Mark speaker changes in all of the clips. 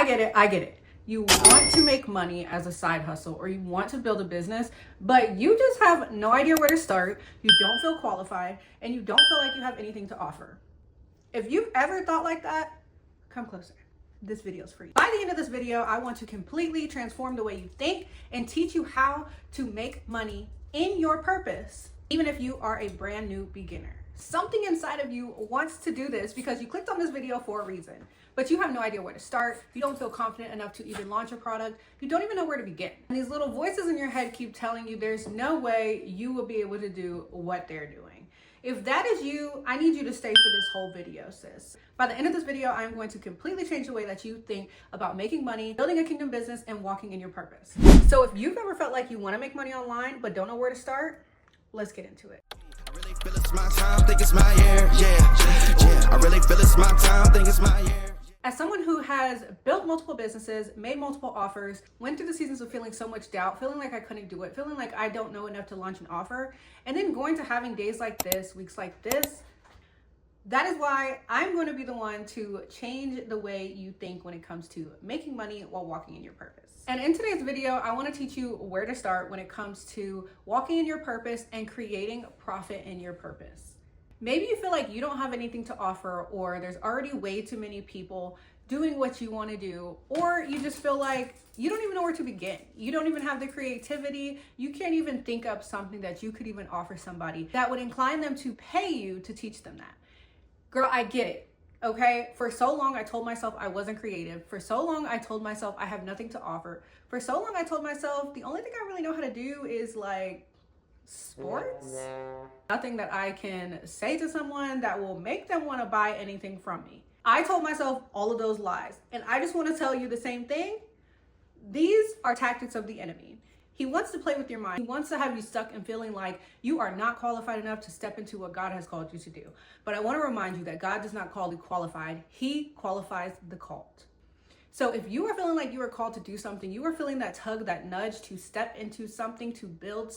Speaker 1: get it. I get it. You want to make money as a side hustle, or you want to build a business, but you just have no idea where to start. You don't feel qualified, and you don't feel like you have anything to offer. If you've ever thought like that, come closer. This video is for you. By the end of this video, I want to completely transform the way you think and teach you how to make money in your purpose, even if you are a brand new beginner. Something inside of you wants to do this because you clicked on this video for a reason, but you have no idea where to start. You don't feel confident enough to even launch a product. You don't even know where to begin. And these little voices in your head keep telling you there's no way you will be able to do what they're doing. If that is you, I need you to stay for this whole video, sis. By the end of this video, I'm going to completely change the way that you think about making money, building a kingdom business, and walking in your purpose. So if you've ever felt like you want to make money online, but don't know where to start, let's get into it.
Speaker 2: I really feel it's my time, think it's my year, yeah. I really feel it's my time, think it's my year.
Speaker 1: As someone who has built multiple businesses, made multiple offers, went through the seasons of feeling so much doubt, feeling like I couldn't do it, feeling like I don't know enough to launch an offer, and then going to having days like this, weeks like this, that is why I'm going to be the one to change the way you think when it comes to making money while walking in your purpose. And in today's video, I want to teach you where to start when it comes to walking in your purpose and creating profit in your purpose. Maybe you feel like you don't have anything to offer, or there's already way too many people doing what you want to do, or you just feel like you don't even know where to begin. You don't even have the creativity. You can't even think up something that you could even offer somebody that would incline them to pay you to teach them that. Girl, I get it. Okay, for so long I told myself I wasn't creative. For so long I told myself I have nothing to offer. For so long I told myself the only thing I really know how to do is like sports. Nothing that I can say to someone that will make them want to buy anything from me. I told myself all of those lies, and I just want to tell you the same thing. These are tactics of the enemy. He wants to play with your mind. He wants to have you stuck and feeling like you are not qualified enough to step into what God has called you to do. But I want to remind you that God does not call the qualified. He qualifies the called. So if you are feeling like you are called to do something, you are feeling that tug, that nudge to step into something, to build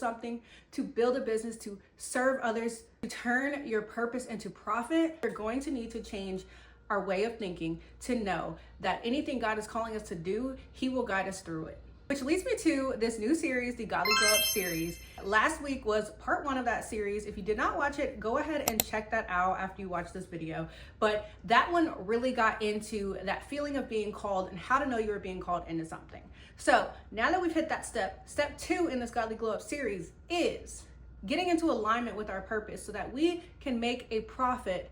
Speaker 1: a business, to serve others, to turn your purpose into profit, you're going to need to change our way of thinking to know that anything God is calling us to do, He will guide us through it. Which leads me to this new series, the Godly Glow Up series. Last week was part 1 of that series. If you did not watch it, go ahead and check that out after you watch this video. But that one really got into that feeling of being called and how to know you are being called into something. So now that we've hit that step 2 in this Godly Glow Up series is getting into alignment with our purpose so that we can make a profit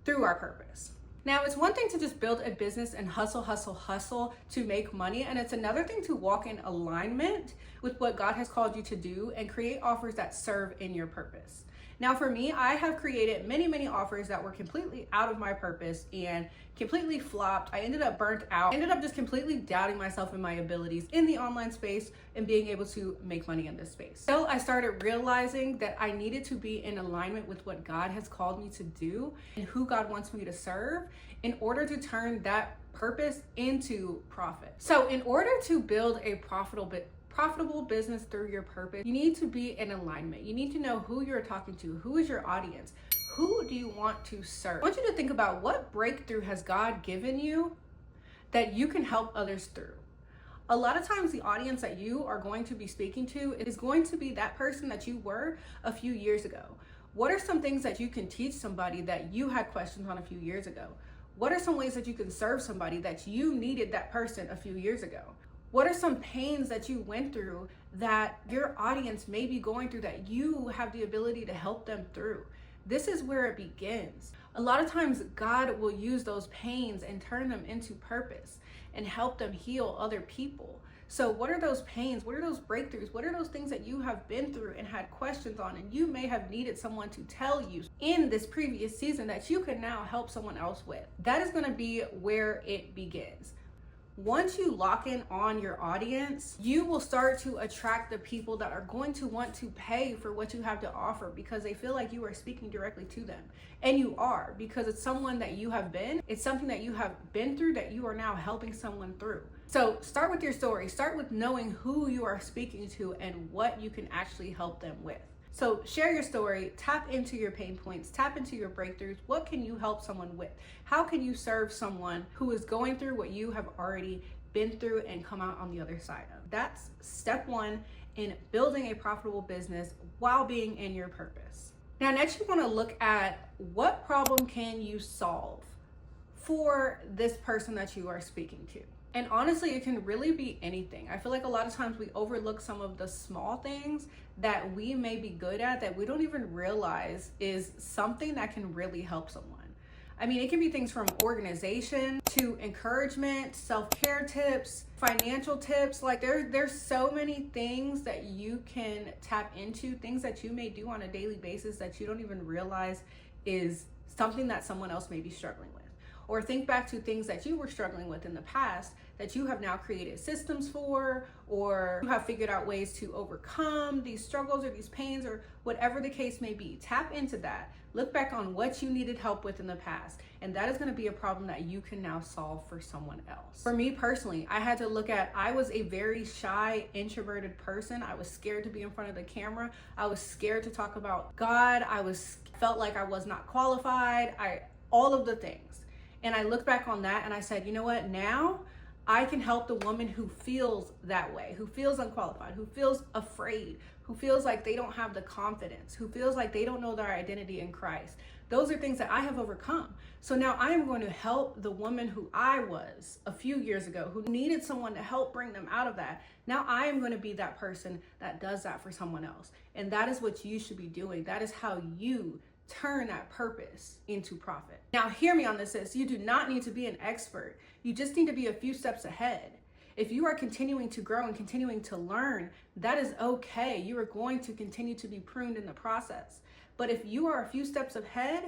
Speaker 1: through our purpose. Now, it's one thing to just build a business and hustle to make money. And it's another thing to walk in alignment with what God has called you to do and create offers that serve in your purpose. Now, for me, I have created many offers that were completely out of my purpose and completely flopped. I ended up burnt out, ended up just completely doubting myself and my abilities in the online space and being able to make money in this space. So I started realizing that I needed to be in alignment with what God has called me to do and who God wants me to serve in order to turn that purpose into profit. So in order to build a profitable business through your purpose, you need to be in alignment. You need to know who you're talking to, who is your audience, who do you want to serve. I want you to think about what breakthrough has God given you that you can help others through. A lot of times the audience that you are going to be speaking to is going to be that person that you were a few years ago. What are some things that you can teach somebody that you had questions on a few years ago? What are some ways that you can serve somebody that you needed that person a few years ago? What are some pains that you went through that your audience may be going through that you have the ability to help them through? This is where it begins. A lot of times God will use those pains and turn them into purpose and help them heal other people. So what are those pains? What are those breakthroughs? What are those things that you have been through and had questions on and you may have needed someone to tell you in this previous season that you can now help someone else with? That is going to be where it begins. Once you lock in on your audience, you will start to attract the people that are going to want to pay for what you have to offer because they feel like you are speaking directly to them. And you are, because it's someone that you have been. It's something that you have been through that you are now helping someone through. So start with your story. Start with knowing who you are speaking to and what you can actually help them with. So share your story, tap into your pain points, tap into your breakthroughs. What can you help someone with? How can you serve someone who is going through what you have already been through and come out on the other side of? That's step one in building a profitable business while being in your purpose. Now, next you want to look at what problem can you solve for this person that you are speaking to. And honestly, it can really be anything. I feel like a lot of times we overlook some of the small things that we may be good at that we don't even realize is something that can really help someone. I mean, it can be things from organization to encouragement, self-care tips, financial tips. Like there's so many things that you can tap into, things that you may do on a daily basis that you don't even realize is something that someone else may be struggling with. Or think back to things that you were struggling with in the past that you have now created systems for, or you have figured out ways to overcome these struggles or these pains or whatever the case may be. Tap into that. Look back on what you needed help with in the past. And that is going to be a problem that you can now solve for someone else. For me personally, I had to look at, I was a very shy, introverted person. I was scared to be in front of the camera. I was scared to talk about God. Felt like I was not qualified. All of the things. And I looked back on that and I said, you know what? Now I can help the woman who feels that way, who feels unqualified, who feels afraid, who feels like they don't have the confidence, who feels like they don't know their identity in Christ. Those are things that I have overcome. So now I am going to help the woman who I was a few years ago, who needed someone to help bring them out of that. Now I am going to be that person that does that for someone else. And that is what you should be doing. That is how you turn that purpose into profit. Now, hear me on this, sis. You do not need to be an expert. You just need to be a few steps ahead. If you are continuing to grow and continuing to learn, that is okay. You are going to continue to be pruned in the process. But if you are a few steps ahead,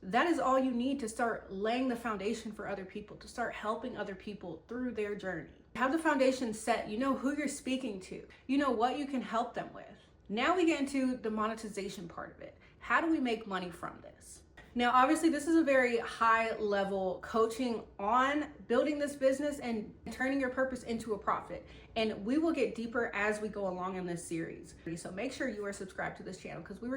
Speaker 1: that is all you need to start laying the foundation for other people, to start helping other people through their journey. Have the foundation set. You know who you're speaking to. You know what you can help them with. Now we get into the monetization part of it. How do we make money from this? Now, obviously, this is a very high level coaching on building this business and turning your purpose into a profit. And we will get deeper as we go along in this series. So make sure you are subscribed to this channel because we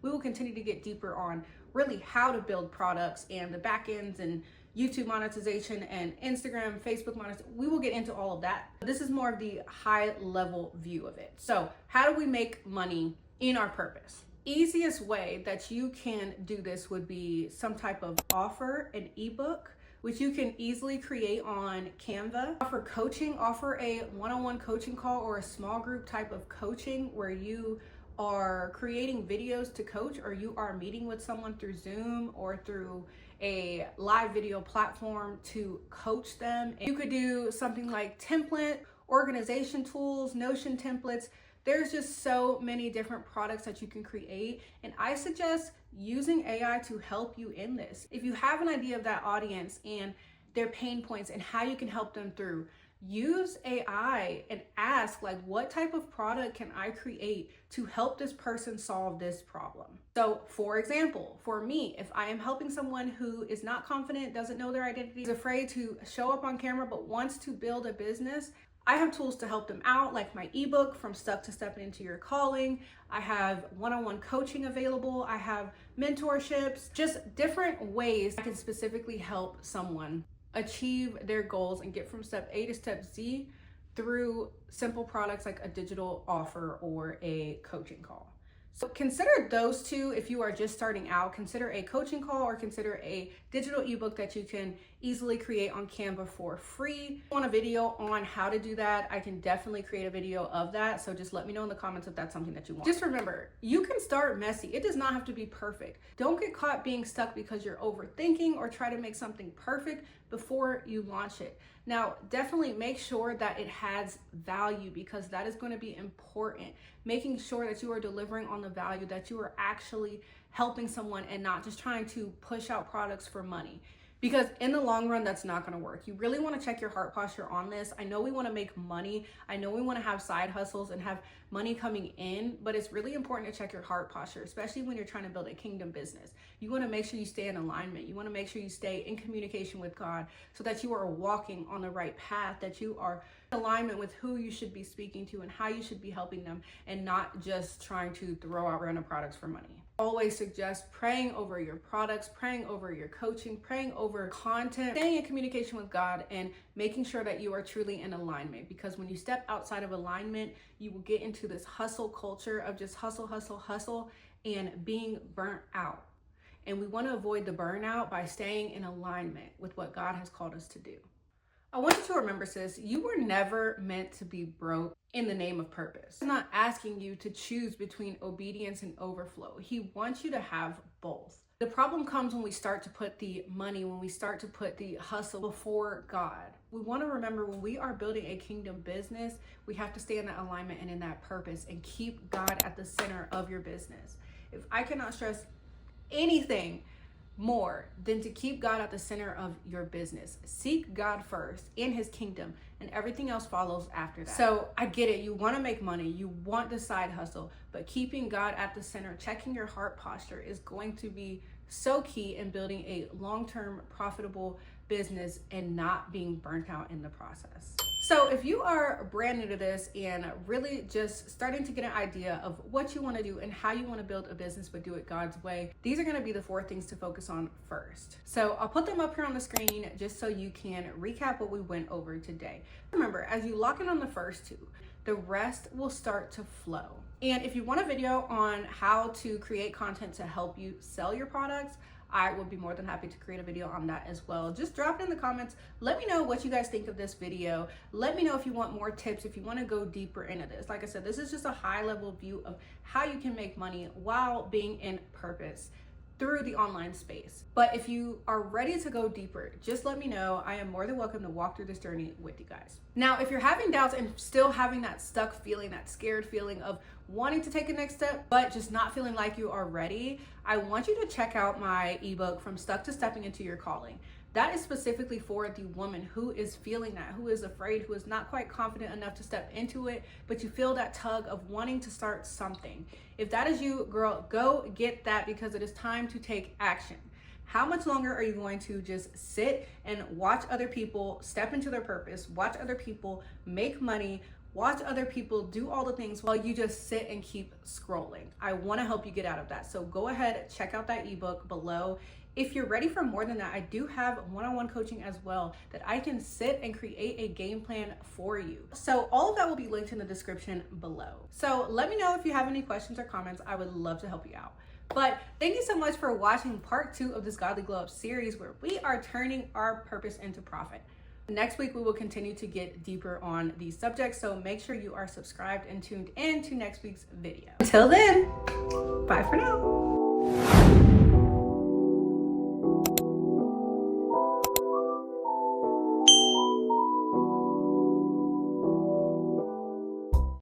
Speaker 1: will continue to get deeper on really how to build products and the back ends and YouTube monetization and Instagram, Facebook monetization. We will get into all of that. This is more of the high level view of it. So how do we make money in our purpose? Easiest way that you can do this would be some type of offer, an ebook, which you can easily create on Canva. Offer coaching, offer a one-on-one coaching call or a small group type of coaching where you are creating videos to coach, or you are meeting with someone through Zoom or through a live video platform to coach them. You could do something like template, organization tools, Notion templates. There's just so many different products that you can create. And I suggest using AI to help you in this. If you have an idea of that audience and their pain points and how you can help them through, use AI and ask, like, what type of product can I create to help this person solve this problem? So for example, for me, if I am helping someone who is not confident, doesn't know their identity, is afraid to show up on camera, but wants to build a business, I have tools to help them out, like my ebook, From Stuck to Stepping Into Your Calling. I have one-on-one coaching available. I have mentorships, just different ways I can specifically help someone achieve their goals and get from step A to step Z through simple products like a digital offer or a coaching call. So consider those two if you are just starting out. Consider a coaching call or consider a digital ebook that you can easily create on Canva for free. If you want a video on how to do that, I can definitely create a video of that. So just let me know in the comments if that's something that you want. Just remember, you can start messy. It does not have to be perfect. Don't get caught being stuck because you're overthinking or try to make something perfect before you launch it. Now, definitely make sure that it has value because that is going to be important. Making sure that you are delivering on the value, that you are actually helping someone and not just trying to push out products for money. Because in the long run, that's not going to work. You really want to check your heart posture on this. I know we want to make money. I know we want to have side hustles and have money coming in, but it's really important to check your heart posture, especially when you're trying to build a kingdom business. You want to make sure you stay in alignment. You want to make sure you stay in communication with God so that you are walking on the right path, that you are in alignment with who you should be speaking to and how you should be helping them, and not just trying to throw out random products for money. Always suggest praying over your products, praying over your coaching, praying over content, staying in communication with God, and making sure that you are truly in alignment. Because when you step outside of alignment, you will get into this hustle culture of just hustle, hustle, hustle, and being burnt out. And we want to avoid the burnout by staying in alignment with what God has called us to do. I want you to remember, sis, you were never meant to be broke in the name of purpose. He's not asking you to choose between obedience and overflow. He wants you to have both. The problem comes when we start to put the money, when we start to put the hustle before God. We want to remember, when we are building a kingdom business, we have to stay in that alignment and in that purpose and keep God at the center of your business. If I cannot stress anything more than to keep God at the center of your business. Seek God first in his kingdom, and everything else follows after that. So I get it. You want to make money. You want the side hustle, but keeping God at the center, checking your heart posture is going to be so key in building a long-term profitable business and not being burnt out in the process. So if you are brand new to this and really just starting to get an idea of what you want to do and how you want to build a business but do it God's way, these are going to be the 4 things to focus on first. So I'll put them up here on the screen just so you can recap what we went over today. Remember, as you lock in on the first 2, the rest will start to flow. And if you want a video on how to create content to help you sell your products, I will be more than happy to create a video on that as well. Just drop it in the comments. Let me know what you guys think of this video. Let me know if you want more tips, if you want to go deeper into this. Like I said, this is just a high level view of how you can make money while being in purpose through the online space. But if you are ready to go deeper, just let me know. I am more than welcome to walk through this journey with you guys. Now, if you're having doubts and still having that stuck feeling, that scared feeling of wanting to take a next step, but just not feeling like you are ready, I want you to check out my ebook, From Stuck to Stepping Into Your Calling. That is specifically for the woman who is feeling that, who is afraid, who is not quite confident enough to step into it, but you feel that tug of wanting to start something. If that is you, girl, go get that, because it is time to take action. How much longer are you going to just sit and watch other people step into their purpose, watch other people make money, watch other people do all the things while you just sit and keep scrolling? I want to help you get out of that. So go ahead, check out that ebook below. If you're ready for more than that, I do have one-on-one coaching as well that I can sit and create a game plan for you. So all of that will be linked in the description below. So let me know if you have any questions or comments. I would love to help you out. But thank you so much for watching part 2 of this Godly Glow Up series, where we are turning our purpose into profit. Next week, we will continue to get deeper on these subjects. So make sure you are subscribed and tuned in to next week's video. Until then, bye for now.